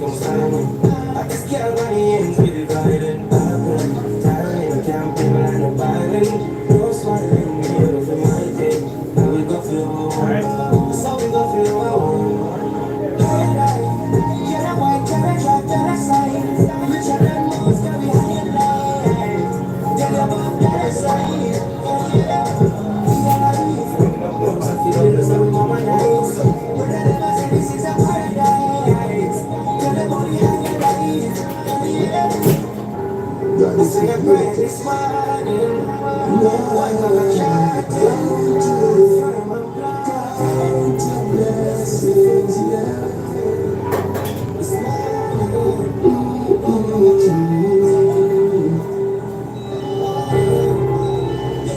I just can't run in with the violent happen. Time can't be like no violent. No smiling, we don't feel my day. Now we go feel our so we go feel our get a white, get a drop, get a sign. Which of them moves can be high and low? Get a bomb, get a sign. I feel it, so we mama nice. But I never say this is a paradise. Tell them all the high and we say a prayer this morning. No one gonna try to from a blind to blessings, yeah.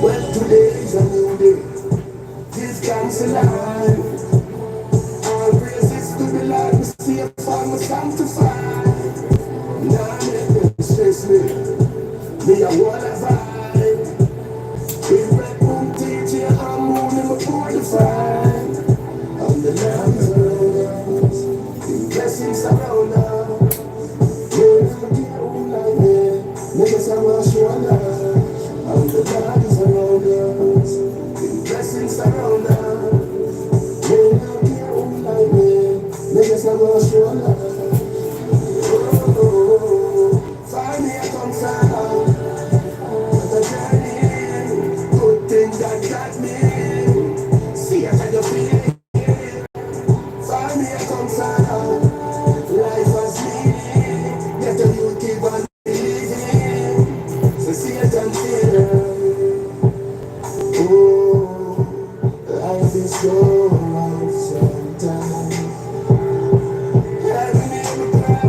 Well, today is a new day. This comes alive. All praises to the Lord. We see a farmer sanctified. Now let me stress me. Me a wanna vibe. With Red Moon DJ, I'm moving my 45. I'm the Lamb around us. The blessings around us. You never get home like me. Niggas are my shoulder. I'm the God is around us. The blessings around us. You never get home like me. Niggas are my shoulder. Find me a concern. The journey, good things that got me. See how you feel. Find me a concern. Life has meaning. Get the you keep on believing. So see it and feel it. Oh, life is so rough sometimes. Every name cry.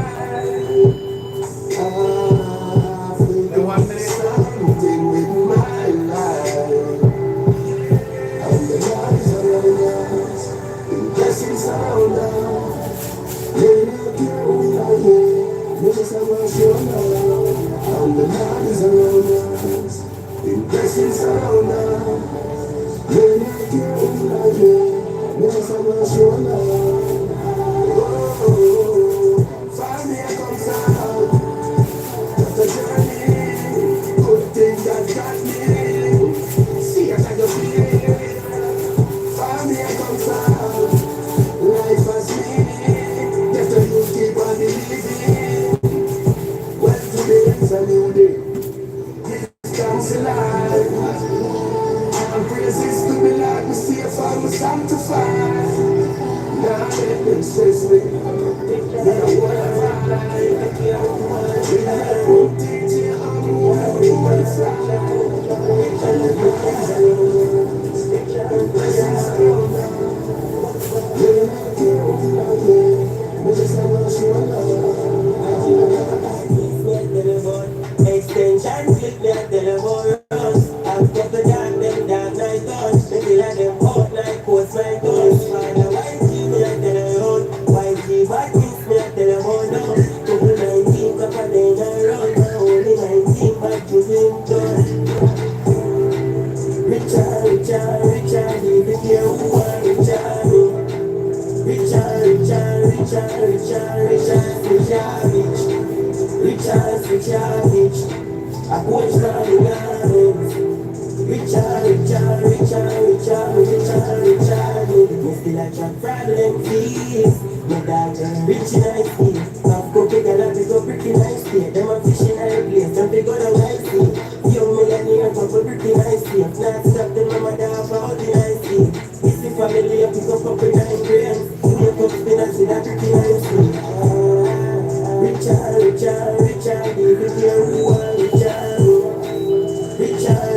I feel something with my life. And the Lord is around us. The blessings around us. May not care who I am. May just have a show now. And the Lord is around us. The blessings around us. May not care who I am. May just have a show now. Oh, find me a concern. The journey, good thing that got me. See it like a feeling. Find me a concern. Life has meaning. Get the you keep on believing. Well, today is a new day. This comes alive. And praises to the Lord. We see a farmer sanctified. Now let them stress me. They don't want to ride. We have to teach you how to walk. We want to fly. And the blessings around us. The blessings around us. We don't care what we are here. We just have a show love. Extension clip me at the I've got the dark night touch. The killer them hot like coast my touch. Find a white key me at the road. White key back kiss me at the road. Couple 19 cup a day I run. Only 19 back to him done. Richard, leave it here who are Richard. Richard. I watch my garments. Richard. You feel like your problem, please. My daughter, rich nicely. I've got big and I've got pretty nicely. Them are fishing at a place, and they got a nicely. Young millionaire, but pretty nicely. If not stop them, my mother for all the nicely. It's the family, I pick up with 9 grand. You make up spinach with a pretty nicely. Richard, leave it here, who are Richard? Richard,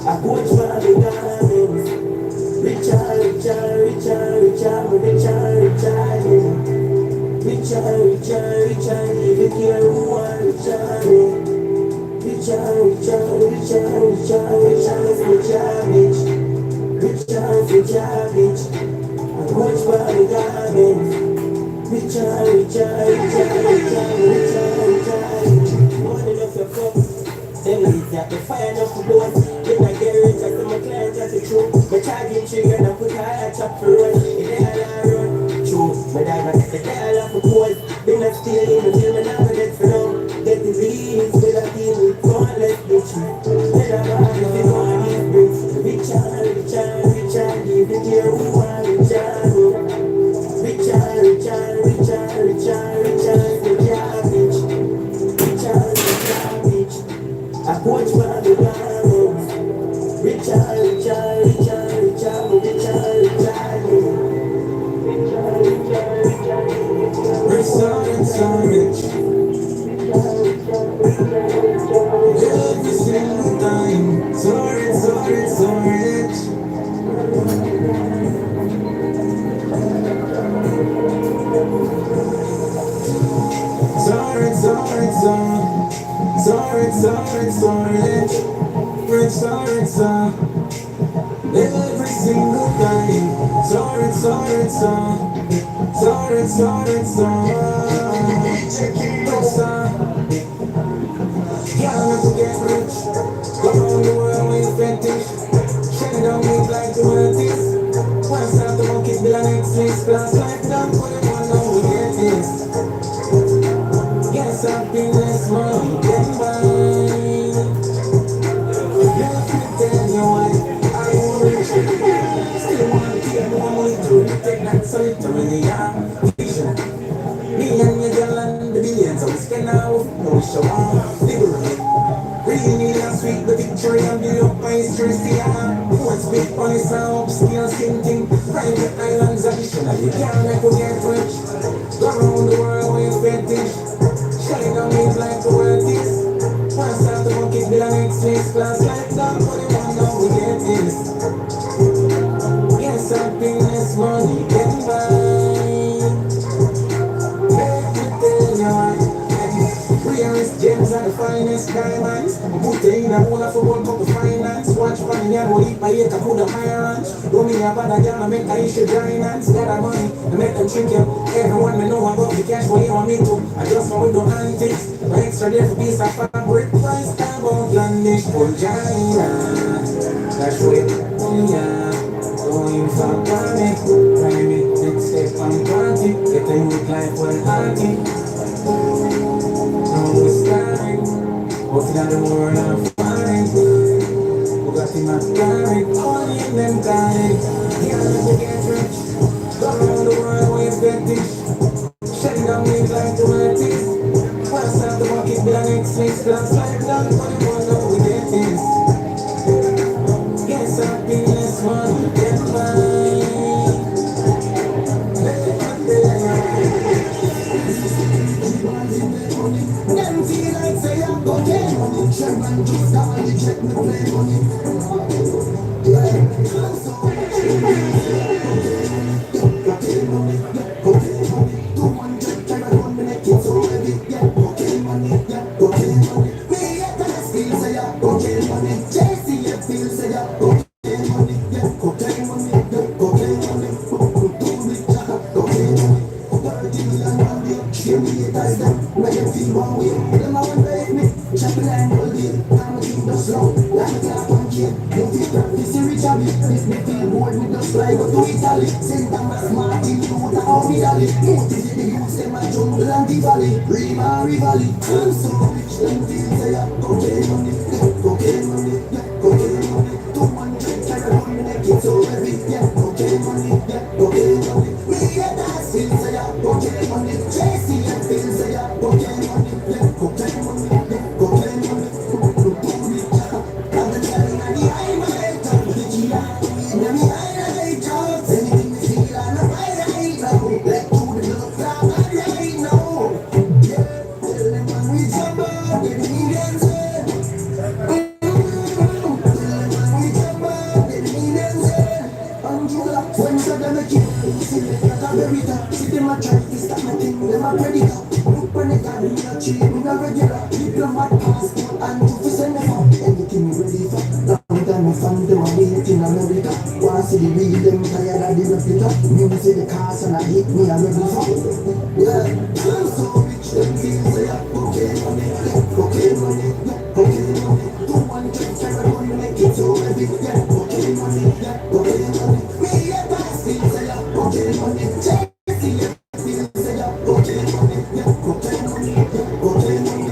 I watch my garments. Richard, leave it here, who are Richard? Richard, I watch my garments. Richard. Morning of your cup. Them leaves that the fire enough to blow. Then I get rich just to my client, just the truth. Me charging trigger, and put a chop for run. If they all run, true. Me dive at the tail of the cold. Been a stealing, me feel me not gonna get for now. Get the leads, with a team with one less bitch. Then I'm out if you want to get bricks. Rich and, give it here, who want rich and, rich and, rich and, rich and, rich and, rich and, the garbage. Rich and rich. I watch my the diamonds. Rich and, rich and, rich and, rich and, rich and, rich and, rich so rich. Every single time. So rich, so rich, so rich. So rich, so rich, so rich, so rich, so rich. Rich, so rich, so every single time. So rich, so rich, so rich, so rich, so yeah, to get rich. Go around the world with fetish. Shut down me like the artist. Once out the monkeys be like Netflix. Plus life done for the one now we get this. Yes, happiness, money, get mine. Let me tell you why I want rich. Still want to get more money to take that solitary vision. Me and your girl and the billions, so we spend out, no show off, liberally. Really last week, the victory and build up my stress, yeah. What's big on this upscale thinking, private islands additionally, can't make we get rich. Go around the world with fetish, shutting down me like the world is. Once out the bucket, be like Netflix, plus life down for the one now we get this. Yes, happiness, money, get by. Rarest gems and the finest diamonds. Put in a whole of a one cup of finance. Watch money and we'll eat my ear to put a higher ranch. Do me a bad again, I make a issue giants. Got that money, I make them trick you. Everyone may know about the cash, what you want me to. I just want to do antics. But extra there for piece of fabric. Price tab on Landish, full giant. That's way, yeah. Going for panic. Time it, next step on party. Get a new life when party. Now we starting, walking out the world and flying. Bugatti McLaren, all in them got it. Yeah, we get rich. Go around the world with fetish. Shutting down me like the artist. Once out the bucket, be like Netflix. Plus life down for the one that we get this. Yes, happiness, money, get mine. Them feel like say I'm gon' get money. Sherman just got money, check me play money. Yeah, I'm so okay money, okay money. 200 can I run me neck it so heavy. Yeah, okay money, yeah, okay money. Me yeah, can still say yeah, okay money. JC yeah, still say yeah, okay money, yeah, okay money, yeah, okay money. Too rich, okay money. 30 million one day, give me a ties them. Make them feel one way. Them a one break me, chapel and all day. I'm a king just slow, like a clap on kid. No fit practice in rich habit. If me feel bored, me just fly go to Italy. Send them a smart in youth and how me dolly. Motivate the youths, them a jungle and the valley. Rima Valley, I'm so rich. Them feel say yeah, okay money, yeah, okay money, yeah, okay money. 200 try to run me neck it so heavy. Yeah, okay money, yeah, okay money. Me get that still say yeah, okay money. JC and still say yeah, okay money, yeah, okay money, yeah, okay money. I'm the telling of the eye, my head top, the G.I. Now me I jokes, anything me feel I know right now. Let go the love flap right now. Yeah, tell them when we jump up, they need answer. Tell them when we jump up, they need answer. Angela, when you got make it, see them like a berita. See them a try to stop my thing, them a predator. Look when they got me a cheat, me a regular. Diplomat passport and to send them out. Anything me ready for. Long time my fam, them a wait in America. Wanna see the real, them tired of the replica. Music, the cars and I hit me, I'm ready for. Yeah, I'm so rich, them feel say okay money, yeah, okay money, yeah, okay money. 200 try to run me like it's so heavy, yeah. Cocaine money, we get past it, say ya. Cocaine money, chasing your feelings, say ya. Cocaine money, yeah. Cocaine money, yeah. Cocaine money,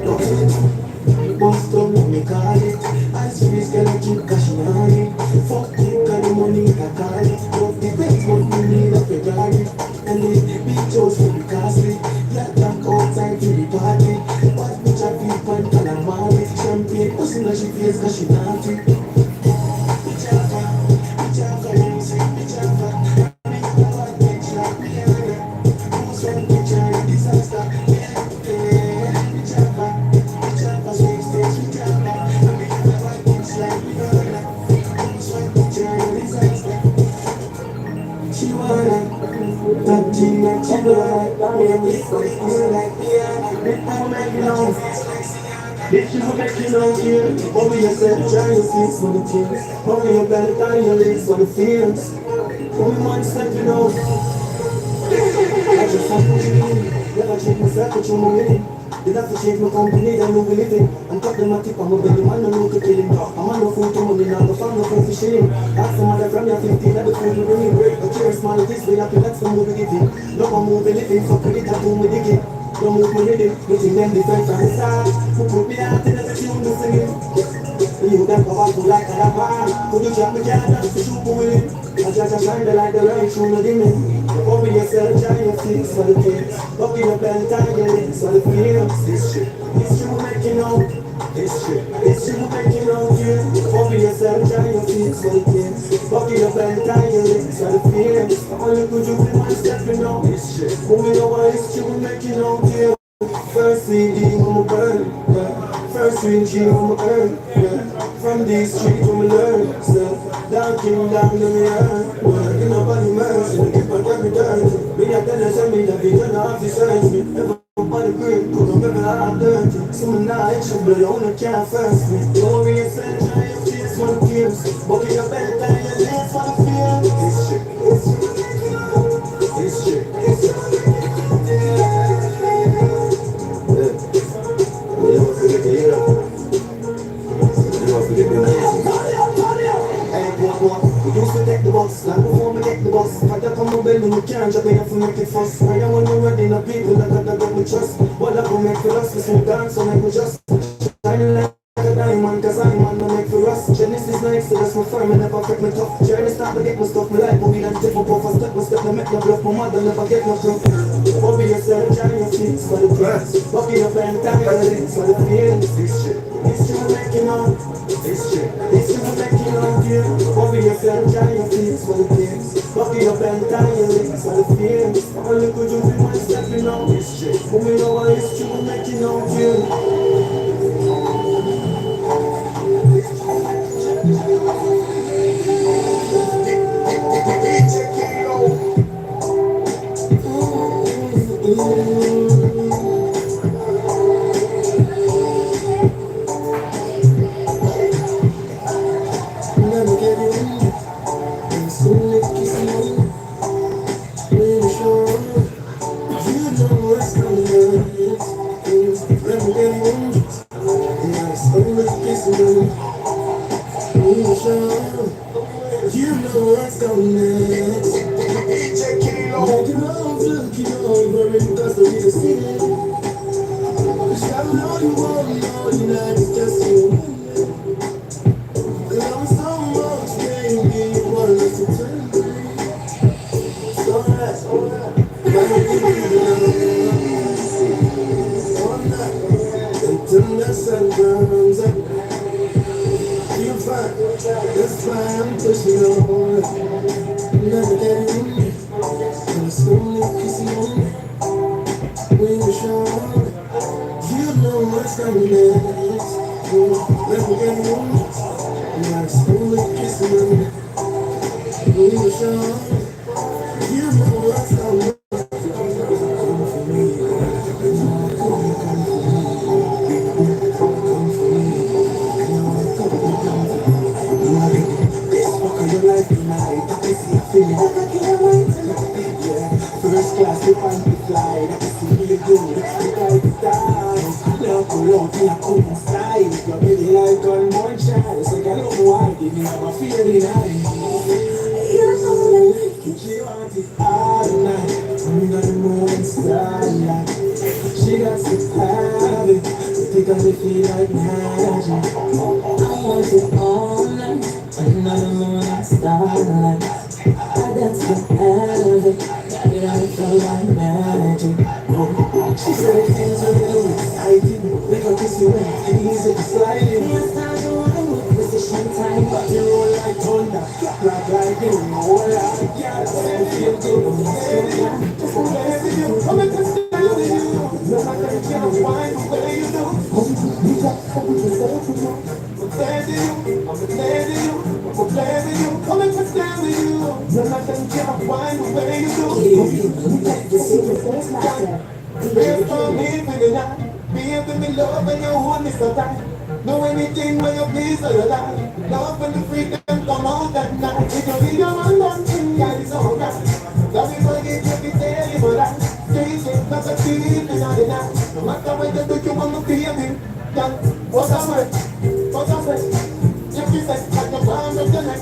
cocaine money. Boston, me call it. Ice freeze, girl, I keep cashing on it. Fuck you, got the money, I call it. Love the best, but we need a Ferrari. And the beach house will be costly. Black back outside to the party. Bad bitch, I feel fun, calamari. Champagne, pussy, now she feels cause she naughty. Java, Java, you say me Java. I mean, a bad bitch like me, who's one bitch, I disaster. Yeah, yeah, me Java. Java, sweet stage, me Java. I mean, a bad bitch like me, who's one bitch, I disaster. She wanna, that thing that she wanna. Me, we feel like piano. I'm making on. If you make you know here, mommy yourself, try your feet for the tears. Mommy your better tie your legs for the fears. Mommy one step you know, I just fuck with you. Never change myself, but you're my winning. Did have to change my company, I know we living. I'm talking my tip, I'm a belly man, I know to kill him. I'm on no food to money now, but I'm no food to shilling. Ask some other from your 15, let the food you bring. A chair small this way, I feel that's the movie giving. No one moving living, fuck with it, I do me digging. Don't move me in it, making them different from the start. Who put me out in the tune to singing? You them go out to like a man. Could you drop me down and to shoot with it? I just shine the light, the light through the dimming. Open yourself, try your fix for the kids. Open your belt, tie your legs for the feels. This shit, making out. This shit making out, yeah. Open yourself, try your fix for the kids. Open your belt, tie your legs for the feels. Only could you be one stepping out. This shit, moving over, this shit making out, yeah. First CD on my burn, yeah. First swing G on my earn, yeah. From these streets when we learn, stuff. Down king down to me earn, yeah. In nobody mercy, if I get me dirty. Me I tell you send me the vision of the search me. Never nobody green, could remember how I'm dirty. Some now action, but I only can't first me. Don't worry yourself, try your face for the tears. Bucket your bed, tie your legs for the fear. This shit, this shit, this shit. You never forget the hero. You never forget the night. Hey, what? We used to take the bus, like before we take the bus. Had to come mobile when you can't drop in to make it fuss. I am when you're ready, the people that got me trust. What I can make for us, we dance, so make me just shining like a diamond, cause I'm on the make for us. Genesis nice, so that's my firm, and never affect me tough. Journey start to get my stuff, my life, but we done take my puff. I step, to make no bluff, my mother never get no proof. Bobby yourself, try your feet for the press. Bobby your band, time your legs for the feelings. This shit making on. This shit making on, yeah. Bobby yourself, try your feet for the kids. Bobby your band, time your legs for the feelings. Only could you be one stepping on. This shit, but we know what this shit making on, yeah. You know what's coming next. Make it all look you over and cause the reason still. Cause I know you won't know you know it's just you. Cause I'm so much baby, you wanna listen to me. So that's all that. All that. Until the sun burns up. You find that's why I'm pushing on. Never getting in. And it's only kissing on. When you show you know what's coming next. Never getting in. And it's only kissing on. When you show you know what's coming. Come for me. Come for me. Come for me. Your life tonight, I can see it feeling. I can't wait to look at it, yeah. First class, you find me fly. I can see you good, you got the style. Now pull out in a cool style. You're really like on one shine, so I don't know why. Give me my feeling high. You're so like it. She want it all night. Under the moon starlight. She got to have it. Because it feel like magic. I want it all night. Under the moon starlight. I got to have it. Got it on feel like magic. She said it feels a little exciting. Make her kiss you and easy sliding. Yes, I know I would position time. But you roll like thunder. Like lightning. Roll like gas. And feel good. Baby, you come and touch down with you. No matter if you're wine, the way you do. I'm glad you. Come and touch down with you. No matter if you're wine, the way you do. Praise for me for the night. Be able to love when you hold me so tight. Do anything when you please for your life. Love when the freedom come out at night. If you be your man, one thing, yeah, it's alright. Love you forget you be there in my life. Change it, not a feeling in the night. No matter what you do, you want to be a me. Yeah, what's up, man? What's up, man? If you say, like your palm of the neck.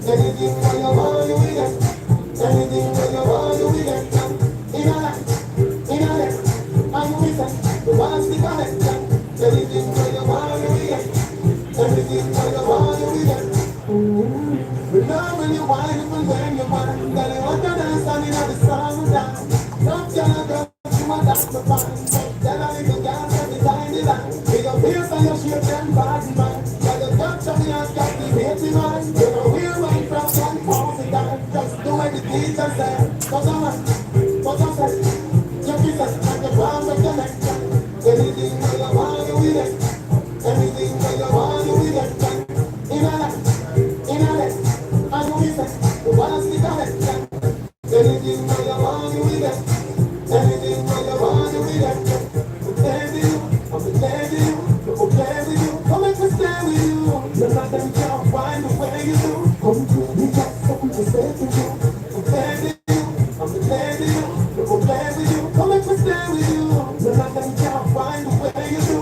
Anything when you want, you will get. Anything when you want, you will get. In a life. I'm with them, the ones we got it. Anything for your mind, you get. Everything for your mind, you get. Remember when you wine and when you wine. Tell you what you dance and you know the summertime. Don't tell a girl you want that to find. Tell her little girl that design the line. With your face and your shape and body mind. Tell the touch of me and got the beauty mind. You know we're right from one pause in time. Just do what the teacher said. Cause I'm right, what I'm saying. Anything when you want, you will get. Anything when you want, you will get. In a life, and you will say, the ones we got it. Anything when you want, you will get. Anything when you want, you will get. I'm glad you, come and stay with you. No matter if you can't find the way you do. Come to me, just something to say to you. I'm glad you, come and stay with you. No matter if you can't find the way you do.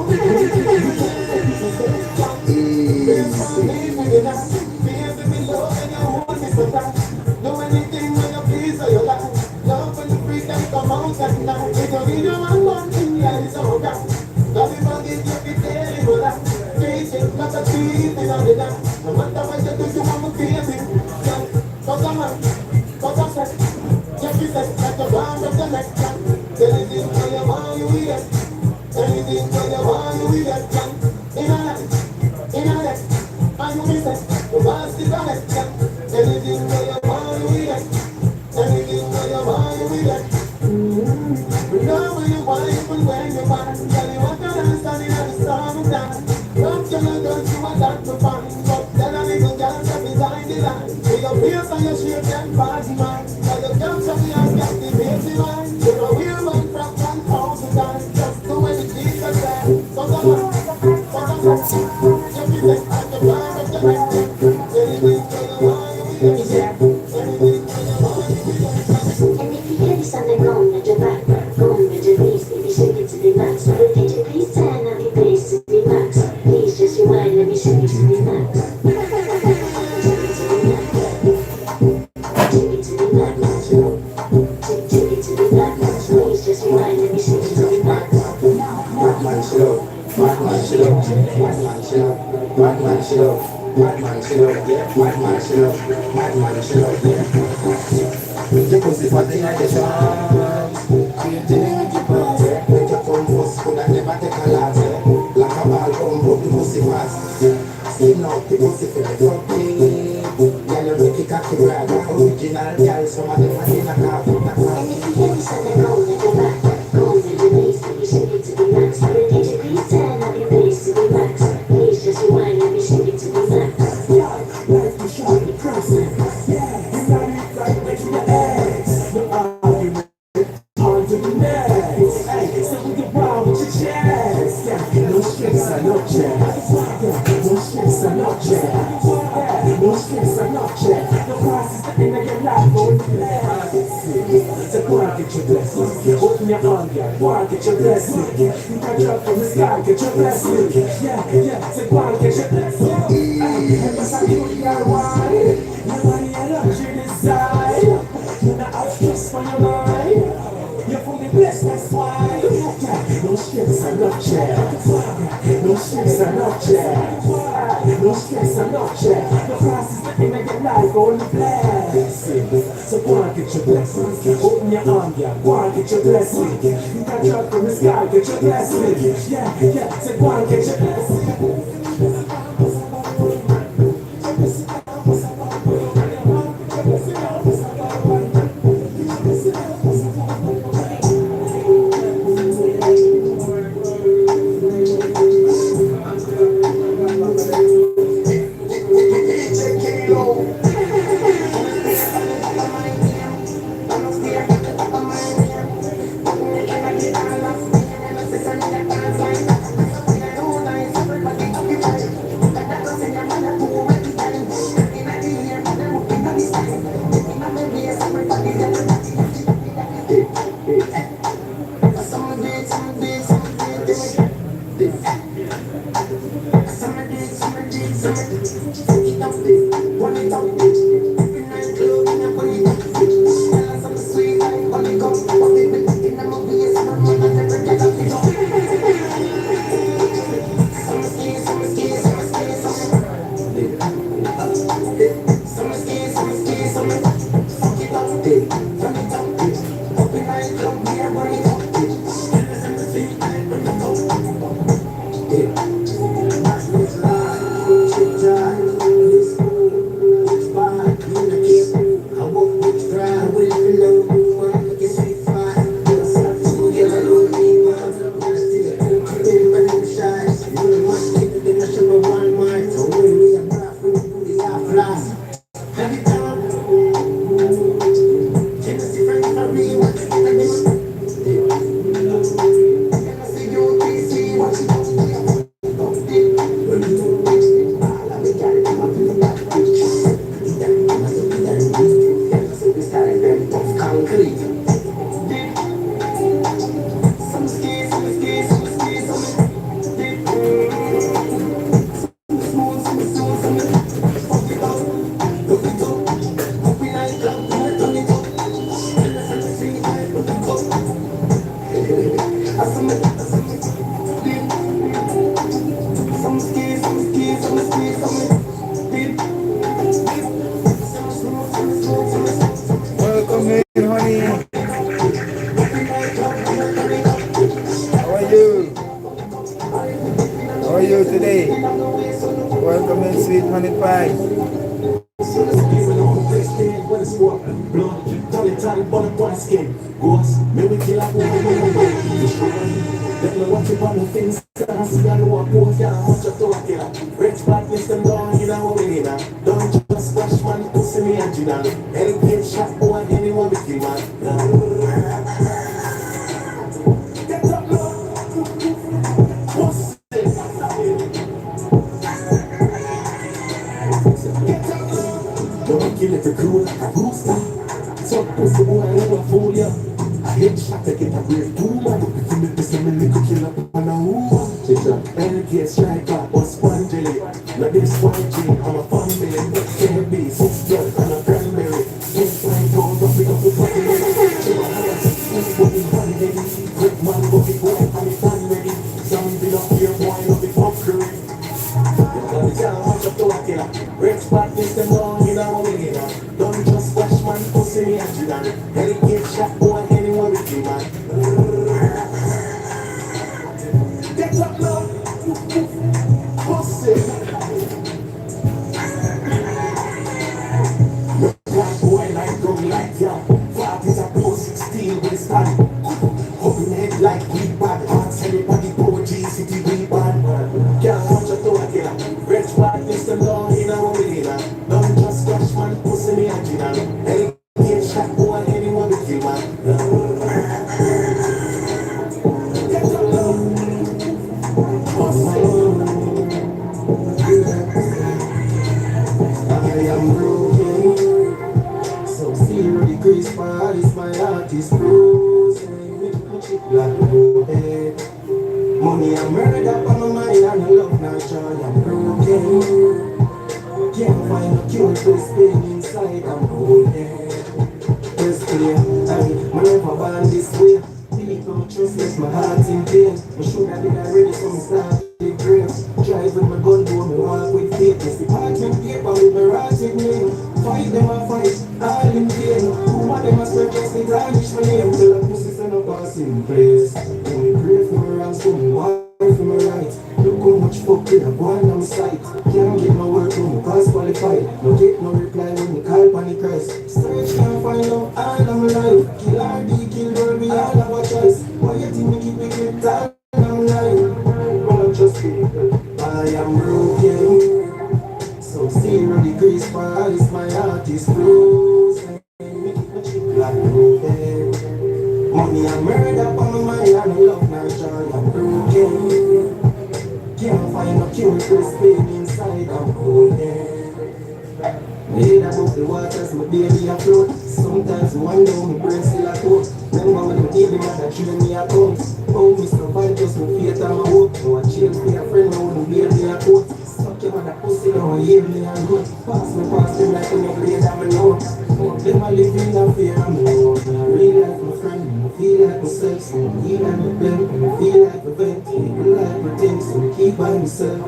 Do anything when you please for your life. Love when the freedom come out at night. If you need your man, one thing that is alright. Love you forgive you be there in your life. Face it, not a thief in the night. No matter what you do, you want to be a me. Cause I'm right, cause I'm set. Just be set like the round of the neck. Anything when you want, you will get. Anything when you want, you will get. In a life, and you will say, the ones we got it. Anything when you want, you will get. Anything when you want, you will get. Know when you want, even when you want. Tell you what you dance and in the summertime. Love you know don't you want that to find. But tell a little girl to design the line. With your face and your shape and body mind. Tell the girl to me and get the baby mind. You know we're one from 1,000 times. Just do what the Jesus said. So come on, you be like the blind of the night. Anything when you want, you will get. Anything when you want, you will get. And if you hear this on the ground at your back, go on with your knees, baby, shake it to the max. So DJ, please turn up your bass to the max. Please just rewind, let me shake it to the max. Shake it to the max. Shake it to the max. Shake it to the max. Please just rewind, let me shake it to the max. Batman shit up, Batman shit up, Batman shit up, Batman shit up, Batman shit up, yeah, Batman shit up, Batman shit up, yeah. The pussy for the night is on. Creating it with the blood, yeah. Make your phone first, could I never take a lot, yeah. Like a ball come up the pussy fast. Skin out the pussy for the fucking. Girl, you make it cocky brag, original girl, some of them are in a car. And if you hear this on the ground at your back, go on with your knees, baby, shake it to the max. So DJ, please turn up your bass to the max. Please just rewind, let me shake it to the max. Like the shot, the person, yeah. You got it right, making your ass. No argument, on to the next. Hey, so we get wild with your chest. Yeah, no stress, I no check. Yeah, no stress, I no check. Yeah, no stress, I no check. No price is the end of your life, boy. So go and get your blessing. Open your arm, yeah. Go and get your blessing. You can drop from the sky, get your blessing. Yeah, so go and get your blessing. a good girl wine. Your money and luxury desire. You not have stress for your mind. You're from the blessed, that's why. No stress and no chair. No stress and no chair. No stress and no chair. The price is nothing like your life only blessed. So go and get your blessings. Open your arm, yeah. Go and get your blessing. You can drop from the sky, get your blessing. Yeah. So go and get your blessing. Welcome in, honey. How are you? How are you today? Welcome in, sweet honey pie. Don't just splash man, pussy me and you know. Any kid shot boy, anyone with you man. Get up, love. What's this? Get up, love. Don't kill it for cool like a rooster. So pussy boy, I never fool ya. I hit shot to get a brave too man. If you make this a little kill up on a hoover. Any kid striker or spongy. Now this one G, I'm a family. Can't be six girls and a cranberry. Can't find gold, but we got the fucking ready. What is one lady? Quick man, go be going and it's ready. Something up here, boy, no be fuckery. You can't watch up to a killer. Rich practice them long in our way. Don't just flash man, pussy me and you done. Any kid shot, boy, anyone with you, man. Get up, love. Pussy. Boy like going like ya. Parties are pro 16 with his body. Hopping head like we bad. Hearts everybody pro G city we bad. Can't watch a toe again. Rich practice them long in our way. Don't just scratch man, pussy me and Gina. Any kid shot boy, anyone with you man. Get up love. Pussy. I am broken. So zero degrees Paris, my heart is frozen. Like broken. Money and murder on my mind and I love not joy. I'm broken. Yeah, Can't find a cure to this pain inside. I'm holding. First clear, I never born this way. People trust me, my heart in pain. I should have been already, so I started brave. Drive with my gun, go me walk with faith. This department paper with my rotted name. Fight them a fight, all in vain. Who want them a spread just to garnish my name. Till the pussies and a passing place. When we pray for my wrong, so me walk for my right. Look how much fuck with a boy on my sight. Can't get my work when my cause qualified. No get no reply when me call on the Christ. Search can't find out all of my life. Kill RD, kill girl, we all have a choice. Why you think me keep me keep all I'm lying? Well, I'm just people. I am broken. So 0 degrees Paris, my heart is frozen. Me keep my chip like broken. Money and murder on my mind and I love my joy. I'm broken. Can't find a cure to this pain inside. I'm holding. Made above the waters, my baby afloat. Sometimes I wonder how my brain still at home. Remember when my baby mother trained me at home. Oh, me survive just my faith and my hope. No, I change me a friend now when my baby at home. Suck your mother pussy now, I hear me and go. Pass them like when you play that I know. Them I live in a fear I'm alone. I really like my friend, I feel like myself. So I feel like my bed, I feel like my vent. I feel like my things, so I keep by myself.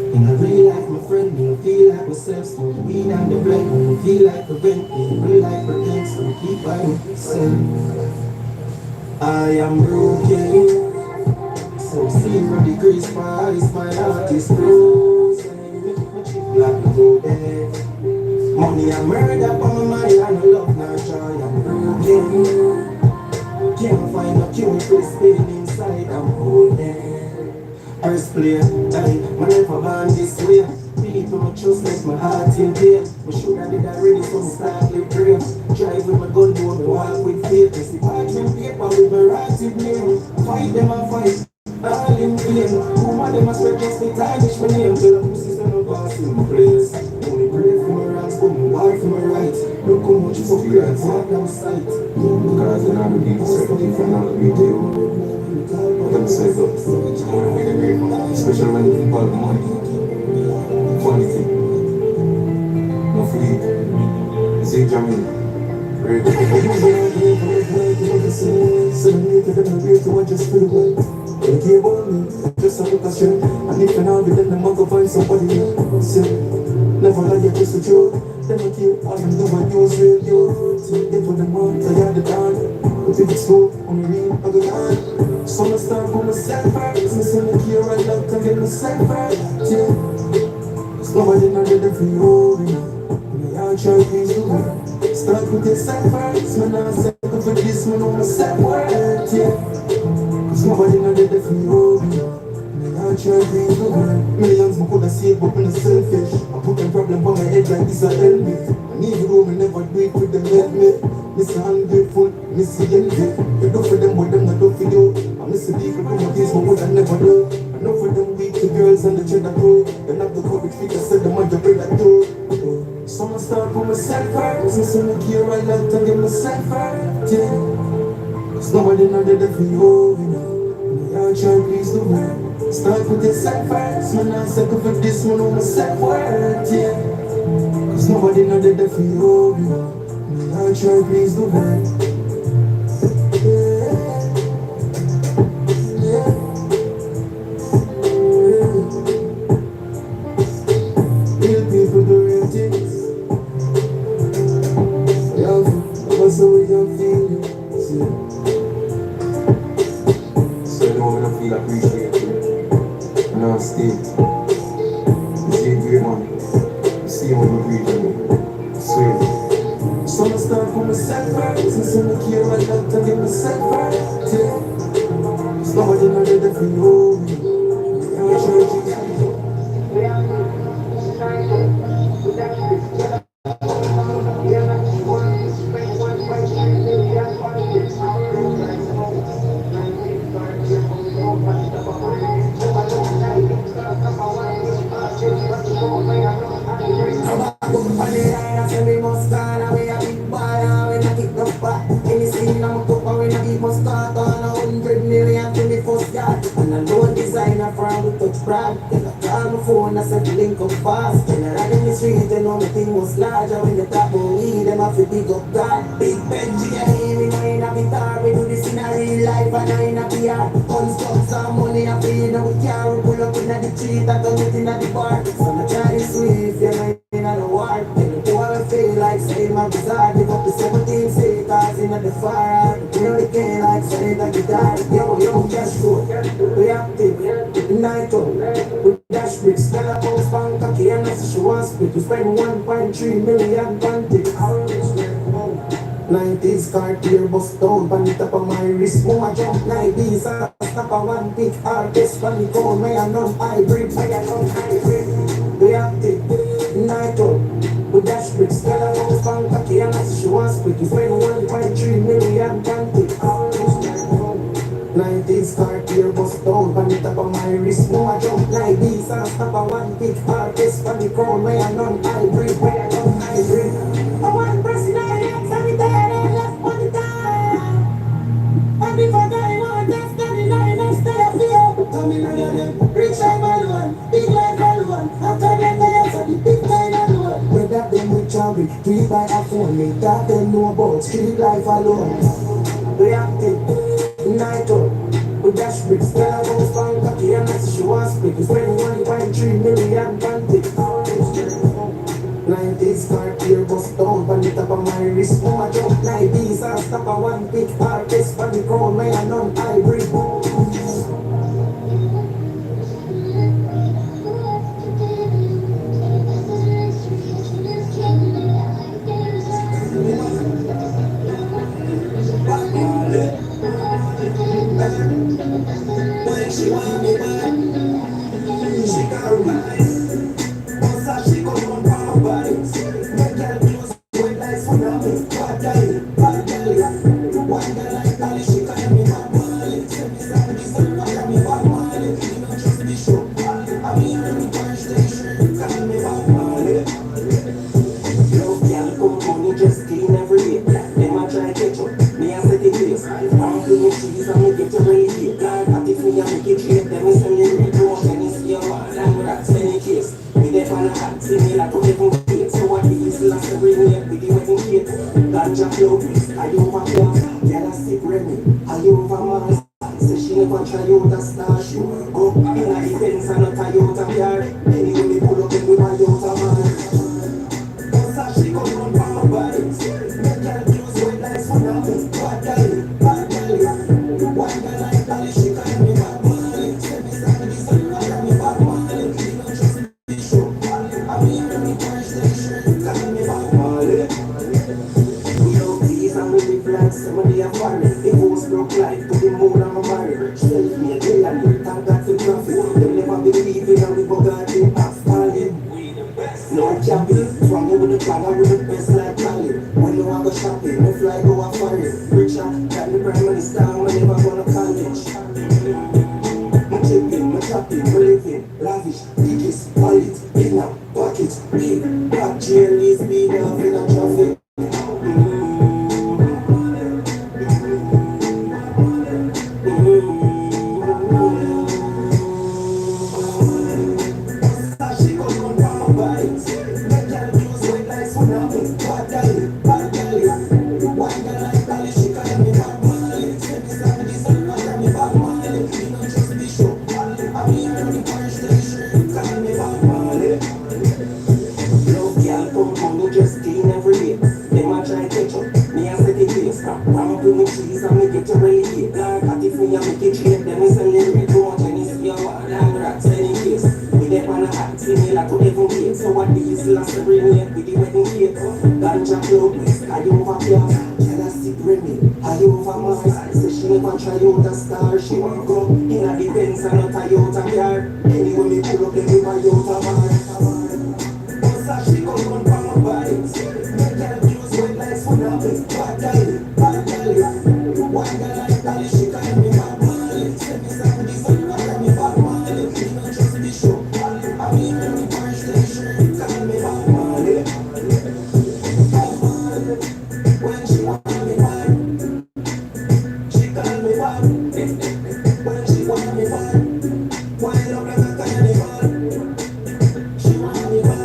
In a real life, my friend, me feel like myself. Smoke weed and the blend, me feel like a vent. In real life, pretend, so I keep by myself. I am broken. So 0 degrees Paris, my heart is frozen. My chip like a golden. Money and murder on my mind, and I love not joy. I'm broken. Can't find a cure for this pain inside. I'm holding. First play, I never born this way. People don't trust make my heart in pain. I should have did already, so I start with brave. Drive with my gun, do me walk with faith. This department paper with my rotted name. Fight them and fight, all in vain. Who want them a spread just to tarnish my name. Till the pussies and a pass in place. When we pray for my wrongs, but me walk for my right. Look how much fuck we have walked down sight. Because then I believe something from all we do. Them say that more than agree, especially when you involve money, quality, no fleet, see Jamie, great. Suddenly to them away to what just feel well. They gave on me, just a look at you. And if you're not with them, I'm gonna find somebody else. Never lie, you're just a joke. Them a kill, all them do and use radio. They put them on, they are the dawn. But if it's slow, on the ring, I go down. So I start for myself first. Me say me care, I love to get myself first. Yeah, cause nobody not ready for you. Me all try things to me. Start with yourself first. Me not settle for this, me know myself worth. Yeah, cause nobody not ready for you. Me all try things to me. Millions me coulda saved, but me not selfish. I put them problem on my head like this a helmet. And even though me never do it with them help me. Miss ungrateful, miss envy. You do for them what them not do for you. I miss the people who this but what I never do. I know for them weak the girls and the cheddar crew. Then have the courage figure said them on your bring that too. So I start for myself first. Me say me care I like to get myself first. Yeah, cause nobody not there for you. Me all try please do me. Start with yourself first. Me not second for this one on myself worth. Yeah, cause nobody not there for you. I try please do that. Real people do real things. Yeah, what's the way I'm feeling? So you know when I feel appreciated, and I stay. You see a great man, you see when you breathe on me, sweet. So I start for myself first. And so I care I love to get myself first. Yeah, cause nobody not ready for you. I try to And I know a designer from the touch brand. Then I call my phone, I said link up fast. And in the street, you know, the thing was larger when the top of weed, them have to big up God. Big Benji, I hear me, no in a guitar, we do this in a real life, and I in a PR. Guns, guns, and money, I feel, you know, we car, we pull up in the street, I turn it in the bar. So I try this sweet, you know, in the war. And the boy feel like saying my bizarre, live up to 17 cars in the fire. You know, they can't like say that you die. Yo, cash flow, we active, night up, with dash bricks, tell her house bank, cocky, and that's she wants split. We spend 1.3 million on it. 90s Cartier bust down, pan it up on my wrist, more jump 90s, I snap a one pick artist, pan it on, me and non hybrid, we active, night up, with dash bricks, tell her house bank, cocky, and that's she wants split. We spend 1.3 million on it. 90s Cartier bust down, pan it up on my wrist, more jump 90s, I snap a one pick artist, pan it on, me and non hybrid, I want president, sanitary, left on the time. And if I die, want just 39 and stay up here. Come in and them, rich like Balwan, big like Balwan. After them, they also the big time alone. When that them with Charlie, do it by a phone, make that them know about street life alone. Reactive, night up, with dash bricks, tell her about spank, cocky, and that's she wants split. We spend 1.3 million on it. 90s Cartier bust down, pan it up on my wrist, more jump 90s, I stop a one pick artist, pan the crown, me and non hybrid. When she want me back, she got right. Once I she go on power bodies, make her close with like tsunami. Bad girl, one girl like Dolly, she call me Bob Marley. Send me somebody, so call me Bob Marley. You know just be sure, I'm here in the first station, call me Bob Marley. Love girl, come money just clean every day. Them a try catch up, me a set the place. I'm doing cheese and me get to ready here. Like at if me a make it trade, them me send me ready to walk and it's your one. I'm rats any case. Me dey on a hat, see me like a heaven gate. So what is last every night with the wedding cake? Ganja flow please, are you over class? Girl a sick Remy, are you over Mars? Say she never try out a star, she wanna go in a defense and a Toyota car. Anyway me pull up in with my Toyota man. She come on power bodies, make her close with like tsunami. Bad girl, one girl like Dolly, she call me Bob Marley. Send me somebody, so you call me Bob Marley. You know just be sure, I'm here in the first station, call me Bob Marley. We love these and we live like somebody a foreign. Divorce broke life to the moon and my marriage. Self-made millionaire, thank God for profit. They never believe in and we Bugatti, Max Stallion. No capping, from over the plan, I with the best like Cali. When you have a shopping, no fly go a foreign. Richer than the prime minister, I never gonna college. My chipping, my chopping, my living, lavish, biggest, wallet, dinner, pocket, big, black cheerleaders, speed off in a traffic. Just clean every day. Them a try catch up. Me a set the pace. I'm doing cheese and me get to ready here. Like at if me a make it trade, them me send them to one Chinese for your one and rats any case. We dey on a hat, see me like a heaven gate. So what these last every night with the wedding cake. Ganja flow please, are you over class? Girl a sick Remy, are you over Mars? Say she never try out a star. She want go in a Benz and a Toyota car. Anyway me pull up them with my Toyota bar. She come on power bodies, make her close with like tsunami. Bad girl, one girl like Dolly, she call me Bob Marley. Send me somebody, so you call me Bob Marley. You know just be sure, I'm here in the first station, call me Bob Marley. Bob Marley, when she want me back, she call me Bob. When she want me back, wind up like a carnival, she want me back.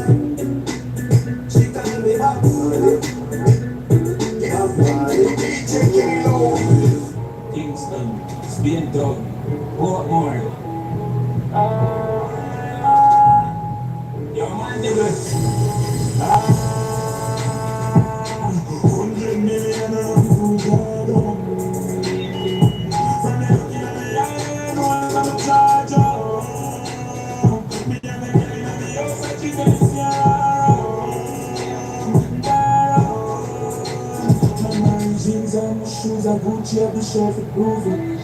Gucci have the show for proving.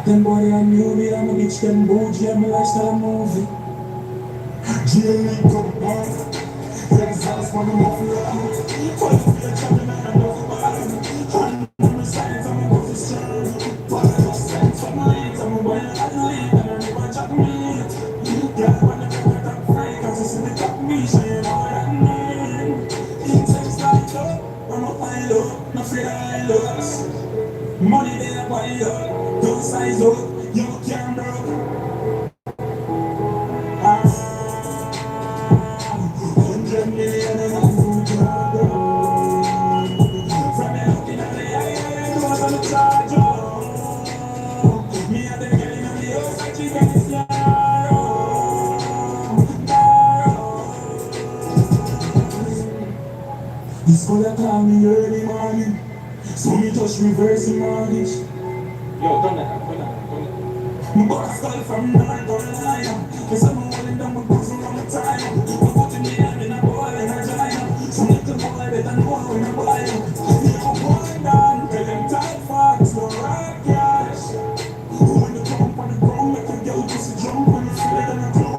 Them boy they a newbie, I'm a bitch, them bougie, I'm a lifestyle movie. Jailing come back, exhaust from the mafia. Fight for your job and I know for bad. And I'm a science, I'm a go for strong. But I just sense for my hands, I'm a boy and I lead, and I never chat me. Girl, when I come back, I'm free, cause you see me top me, so you know what I mean. Intense like up, I'm a high low, no afraid I lose. Money they a buy up, don't size up, you can't broke. 100 million and I'm food job. From me looking at the eye, I know I'm the charger. Me and them girl in the house, like she got this This color call me early morning, so me just reverse the mortgage. Yo, turn that, turn that, turn that. My boss call from North Carolina, cause I'm rolling down my bosom on the time. I'm putting me hand in a bowl and a giant. Some little boy better know when I buy them. Yo, boy down, tell them tight facts, no rock cash. When you come on the ground, make a girl pussy jump when you feel it in the clue.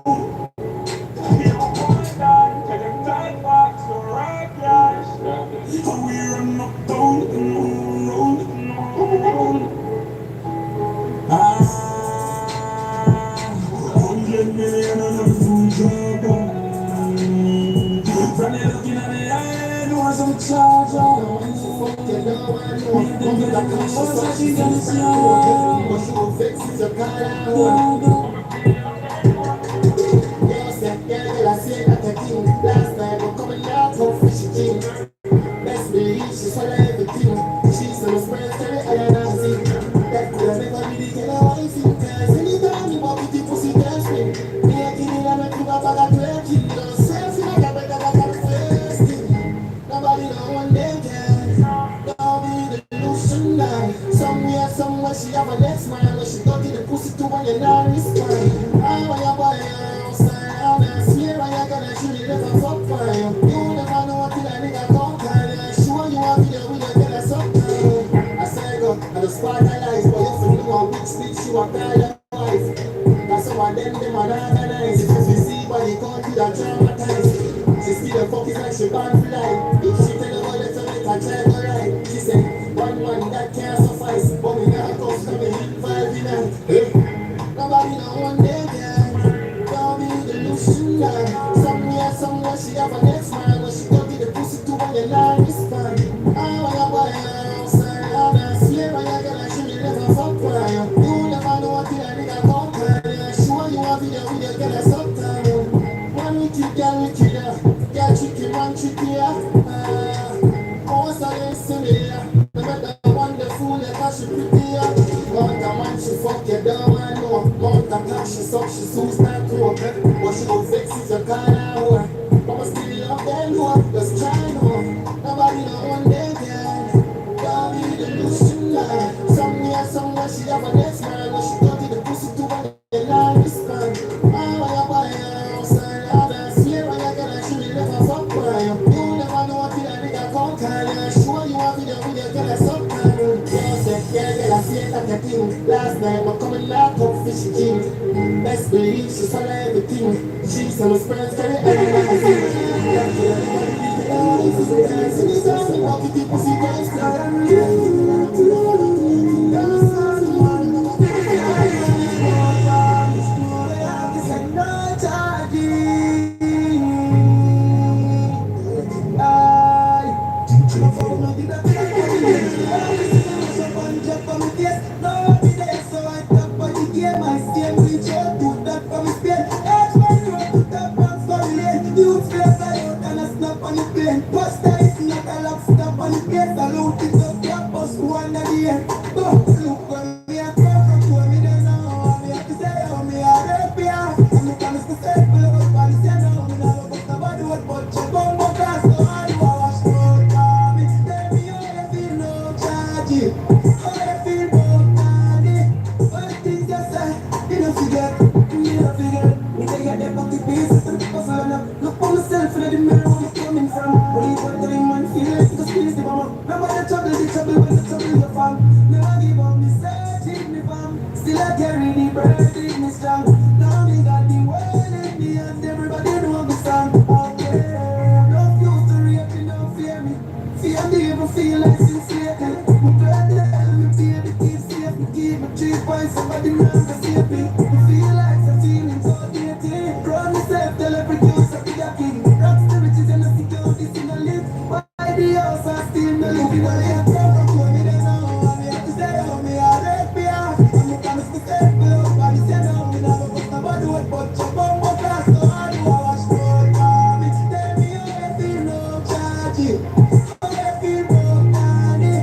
Yo, boy down, tell them tight facts, no rock cash. And we run up down, round. Ah. 100 million and I'm full job. From the looking at the eye, know I'm some charger. Me and them girl in the house, so she got this yard. But you vex if you call her. Girl said, girl, I say that a king. Last night, I'm coming out for fishy king. Best believe she swallow everything. She's on the spread, carry iron and zinc. That could have never be the girl I want to see. Cause anytime you walk with the pussy dancing, me a kid in a make you a bag of 20 kilos. Selfie like a better bag of first thing. Nobody know one day can. Don't be the illusion now. Somewhere she have a next man. But she don't get the pussy to when you're not respond. I want your boy outside. I'm not swear when you're gonna shoot it never fuck for you. You never know what till a nigga come call you. Sure you want video with your girl or something. I say go, I just spark her life. But you feel know which bitch you are call your wife. That's some of them are organized. If you see by the country that traumatized. She still a fuck is like she born for life. If she tell you what to make her try to right. She said, one man that can't suffice. But me not come to me involved in her. Nobody know one day can. Don't be delusional. Somewhere she have a next man. When she don't get the pussy to when you not respond. I want your boy outside. I'm not swear when you're gonna shoot you never fuck for you. You never know what till a nigga come call you. Sure you want video with your girl or something. One wicked girl wicked ya. Girl tricky man tricky ya. Most of them similar. No matter one the fool ya cause she pretty ya. Mount a man she fuck you down and know. Mount a cock she suck she suits that crow. But she gon' vex if you call her whore. I'ma still love them more. Just try no. Nobody know one day can. Don't be delusional. Somewhere she have a next man. But she don't get the pussy to when you not respond. I want your boy outside. I'm not swear when you're gonna shoot you never fuck for you. You never know what till a nigga come call you. Sure you want video with your girl or something. Girl said, girl, I see it like a thing. Last night, I'm coming out of fishy king. Best believe she swallow everything. She's on the spread, carry every magazine. That girl, this is the dance. And it's all about the people see dance. Look for myself in the mirror where I'm coming from. When you want to man feel like you can squeeze the bomb Remember the trouble when the trouble you found. Never give up, me searching me fam. Still I carry the burden, me strong. Now me got the world in me and everybody know me song. Okay, don't use to rape me, don't fear me. Fear me, even feel like sincere. I'm glad that me baby keep safe. Me keep my 3 points, somebody now to save me. Me feel like I'm feeling so dirty. Run myself, tell every use of the king. Rocks the riches and the security in a live. Why the house I still no living on the air. From me they know, I'm here to stay on me. I break me off. I'm the promise to stay below. Body say no, me never put nobody with but your bum up class. So I do I watch road for me. Tell me how you feel, no charge it. How you feel, no money.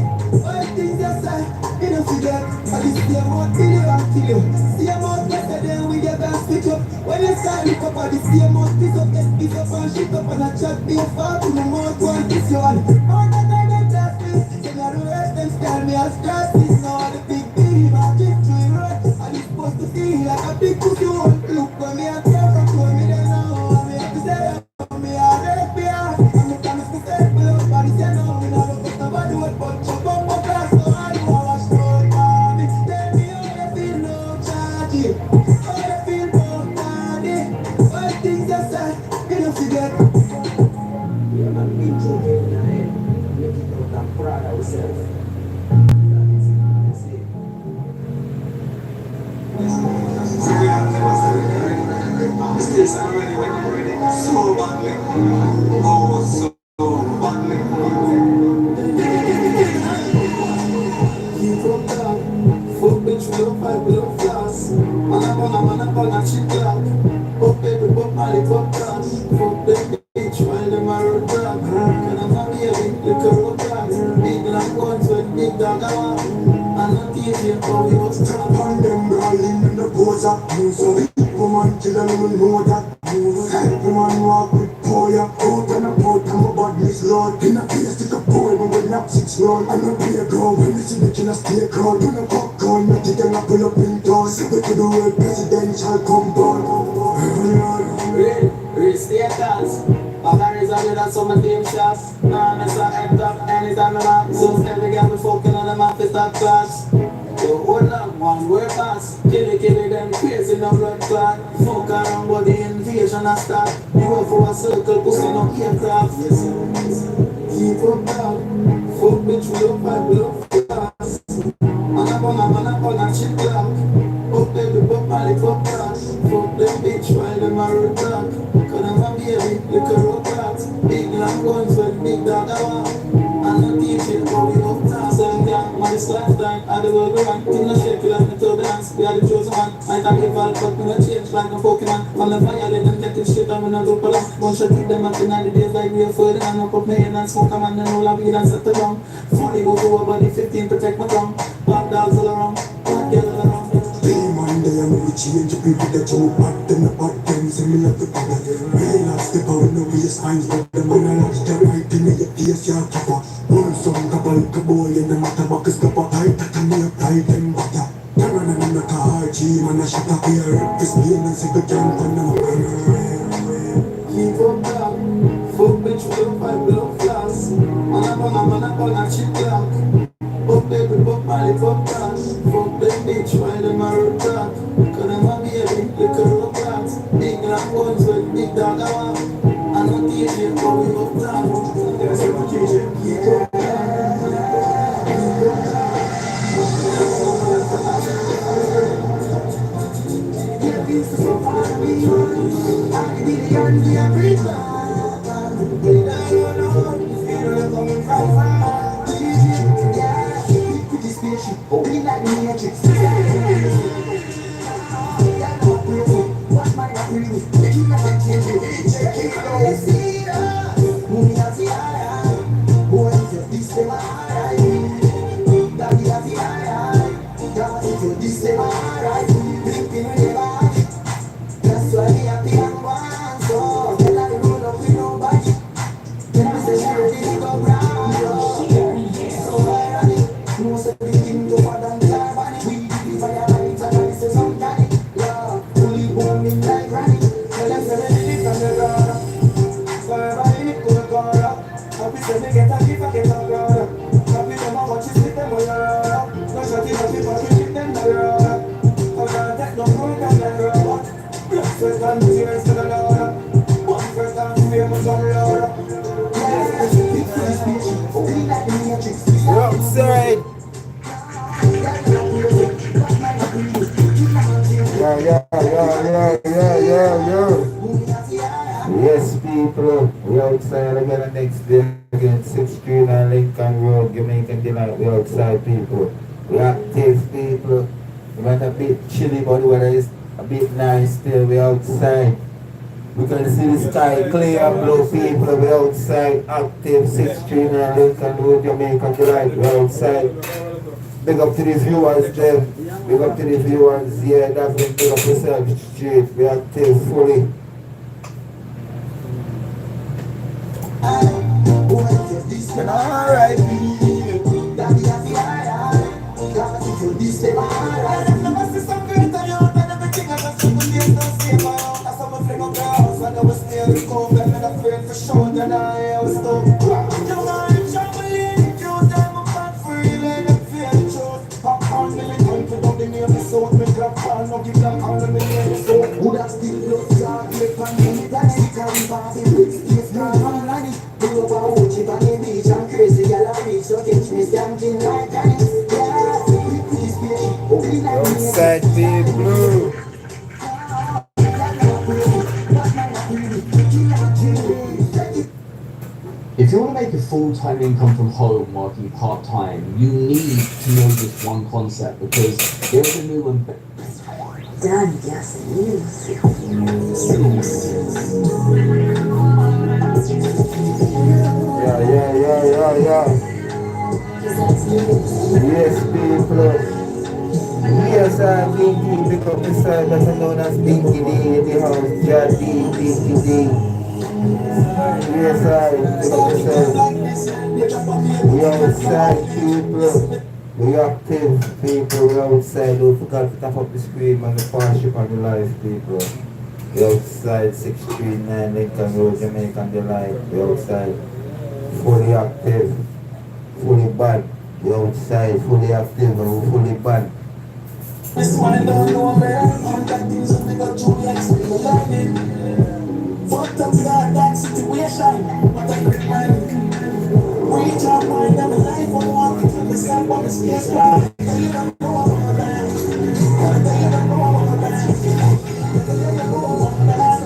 All things you say, you don't forget. But this same out kill you and kill you. Same out better than we get and switch up. When you start look up at the same out, pick up, get pick up and shit up and I chat me a far to the mouth one kiss you and all the time them trust me. Say me the rest them scare me as justice. Now the big beam I drift through the road and it's supposed to feel like a big pussy one. Look when me a care from me they know I'm here to say me a break me off. I'm the promise to stay below body say no me never put nobody with but your bum up class. So I do I watch road for me. Tell me how you feel, no charge it. How you feel about money. All things you say, you don't forget. Yeah, man, big joke in the head. Make it out and proud of ourselves. That is it, that's it. Still sound ready when you're ready. So badly. Oh, so badly. Keep up down. Fuck bitch, we don't fight, we don't floss. Man, I wanna shit clock. Fuck baby, fuck Molly, fuck cash. Fuck them bitch, while them a road dog. Can I my baby, lick a road dog. Big long guns with big dog I want. And not easy, how we was Step on them brawling in the poser. Move so weak, woman kill them even know that. Move like woman walk with power. Out and about, I'm a badness lord. In a place stick a boy when we knock 6 round. I'm a playground, when we see the killer stay crowd. When a popcorn, make it and I pull up in town. Step to the world presidential compound. real status. Batteries are good at some team shots. Nah, mess up, head up, anytime I'm out. So every girl we fucking on the map is that class. Yo, hold on, one word pass. Kill it, them crazy, no blood clot. Fuck around, but the invasion a start. You go for a circle, pussy no aircraft. Keep up down. Fuck bitch, we don't fight, we don't fast. Man up on a shit clock. Fuck baby, fuck Molly, fuck cash. Fuck them bitch while them a road dog. Cause them a baby, lick a road clocks. Big long guns with big dog I want. I'm not teaching, but we up now. Same gang, man, it's lifetime. I the world we run. King no shake, like me to dance. We are the chosen one. I can't give all, but me no change like no Pokemon. From the fire, let them get this shit, I'm gonna go for them. One shot hit them up in the days like we are further. And up up my head and smoke a man, and all I weed and set the down. 40 go to a body, 15 protect my tongue. Bad dogs all around, bad girls all around. One day I'm gonna change people that you back them apart them say me love the power. Really lost the power no waste times but the man I lost the right in your face ya kappa. One song kapal kaboy in the matter bakas kappa. Tight at me up tight and butter. Tara na na kahachi man I shut up here. This being and say the jump on the Keep up down. Fuck bitch, we don't fight, we don't floss. Man up on a shit clock. Fuck baby, fuck Molly, fuck cash. Fuck them bitch while them a road dog. Cause them a baby, lick a road clocks. Big long guns with big dog I want. I'm not teaching, but we up down. That's what DJ. Keep up yeah, this is so far we run. I be the only every time. They don't know, feel coming from far. Yeah, we this spaceship, we like the matrix. Yeah, no crazy, what my crazy? They keep my change it, check it out. They see us, movie as the eye. Boy, if this they my eye, daddy as the eye. God, if this they my eye, blinking with the eye. That's why we happy and one. So tell her to roll up with nobody. Then we say she ready to go round. So why are they? Most of the thing to for than carbon. We the fire light and this is some daddy. Yeah, fully booming like granny. Tell them to ready from the ground. Forever in it, go to God. Happy to me get a gift, I get a brother. outside again the next day again, 6th Street and Lincoln Road, Jamaican Delight, we outside people. We active people. We might a bit chilly, but the weather is a bit nice still, we outside. We can see the sky clear, blue people, we outside, active, 6th Street and Lincoln Road, Jamaican Delight, we outside. Big up to the viewers, them. Big up to the viewers, yeah, definitely big up yourself, straight, we active fully. Alright. Outside people. If you want to make a full-time income from home working part-time, you need to know this one concept because there's a new one. Done just music. Yeah. Yes, people. Yes, Bingy, pick up the side better known as Bingy D in the house. Jadi, Bingy D. Yes, pick up the side. We outside, people. We active, people. We outside. Don't forget to tap up the screen on the partnership on the live, people. We outside, 639 Lincoln Road, Jamaican Delight. We outside, fully active, fully bad. We outside, fully active, and fully bad. This one don't know me, all that things when we go through like we go learning. Fucked up with all that situation, but I quit mine. We drop mine in my life, I'm walking from the sun, but it's just right. You don't know about that. You don't know about that. You don't know about that.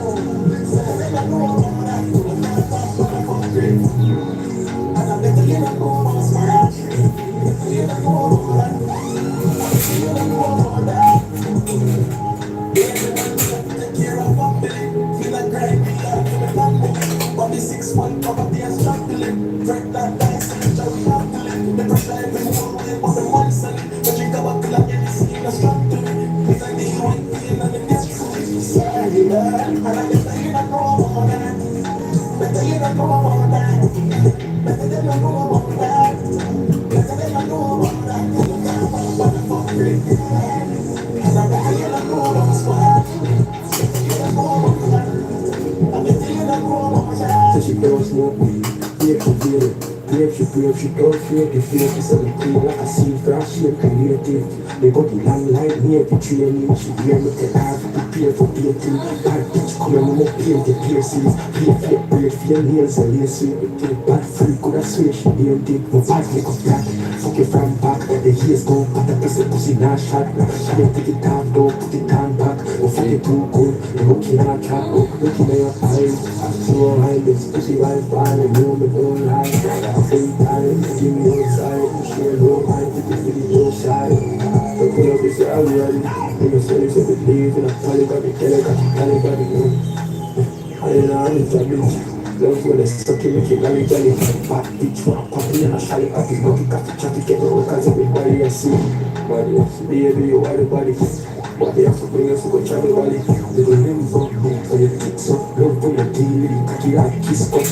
And I bet you don't know about smart. You don't know about that. Body 6 months, probably a struggling. Break that dice, and the the pressure every morning, but the one selling. But you go up to like any scene, a struggling. It's like the one thing and the next thing. Sorry, man. And I guess that you don't know about that. Better you don't know about that. Better they don't know about that. Better they don't know about that. You don't know about the fuck free. And I better you don't know about squad. You don't know about that. I better you don't know about that. So she don't smoke weed, break she feel it. Break she don't fake it. Fake it so the clean like a seed for she creative. They got the long line near the training. She hear me tell her to prepare for painting. Her bitch come and make paint the piercings. Play fake braid for your nails and lace it. Take bad free, could I swear she named it. No bad make up black, fuck it from back. The haze go, but the pussy not shot. She didn't take it down, don't put it down back. No fuck it too good, the looking at trap. Looking at your eyes, I feel high, this pussy right by the moon, the whole life. I feel tired, give me outside. She a low mind, take it to the low side. The pull up is already. In the city, so we leave in a polygon, got I ain't know, it's a bitch. Love when they suck it, make it gully gully. Bad bitch, one puppy and a shally at his body. Got the chatty, get the hook as everybody I see. Body, baby, you are the body. Body have to bring us to go travel valley. Little limbs up, for your kicks up. Love when you're dealing, cocky like kiss up.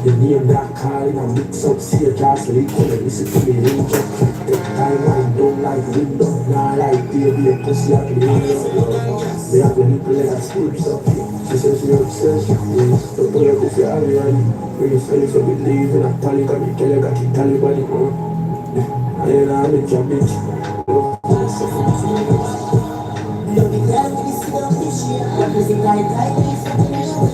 Your name that calling and mix up. See your jazz leak when you listen to me range up. Take time, I don't like window. Nah, like baby, a pussy like the window. They have the nipple like a school stuff. She says she obsessed with me. The pull up is your already. When you feel it, so we leave in a tally. Got the killer, got the Taliban. I ain't on it, your bitch. Don't be glad when you see the official. What does it like when you fucking know?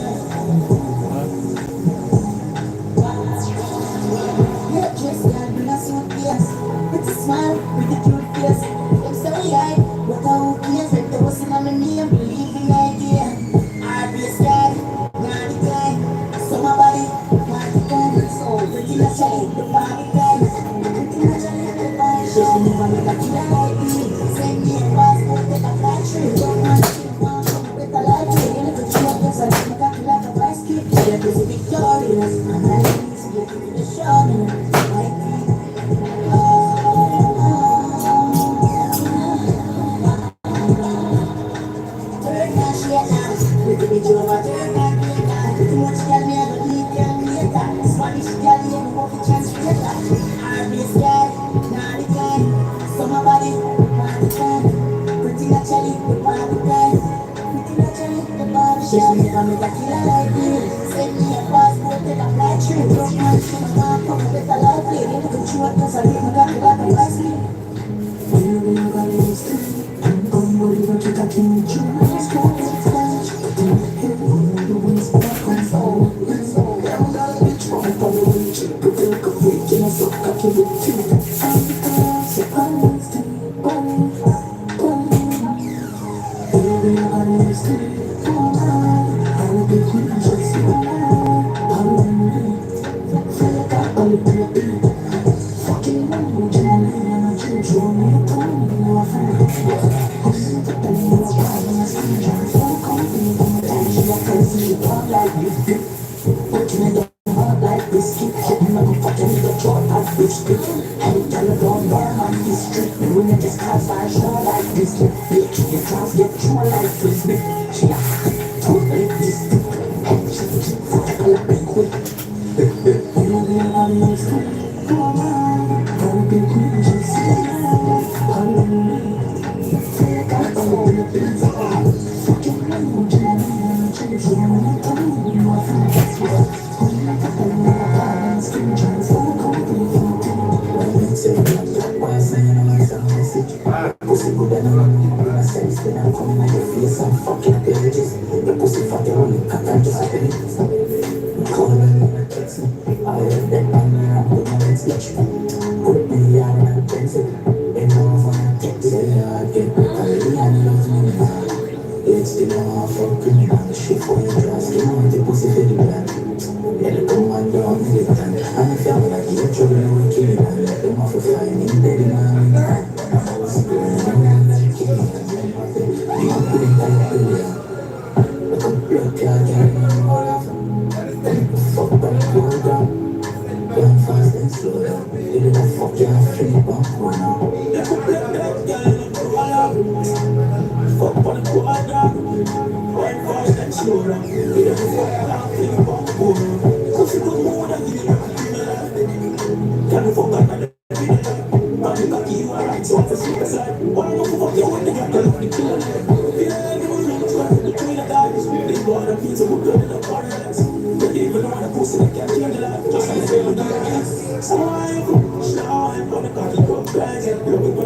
Yeah, just got bring a suitcase. With a smile, with a cute face. I'm sorry, but I won't care. If there wasn't on my name, believe in the idea. I'd be a sky, not a guy. So my body,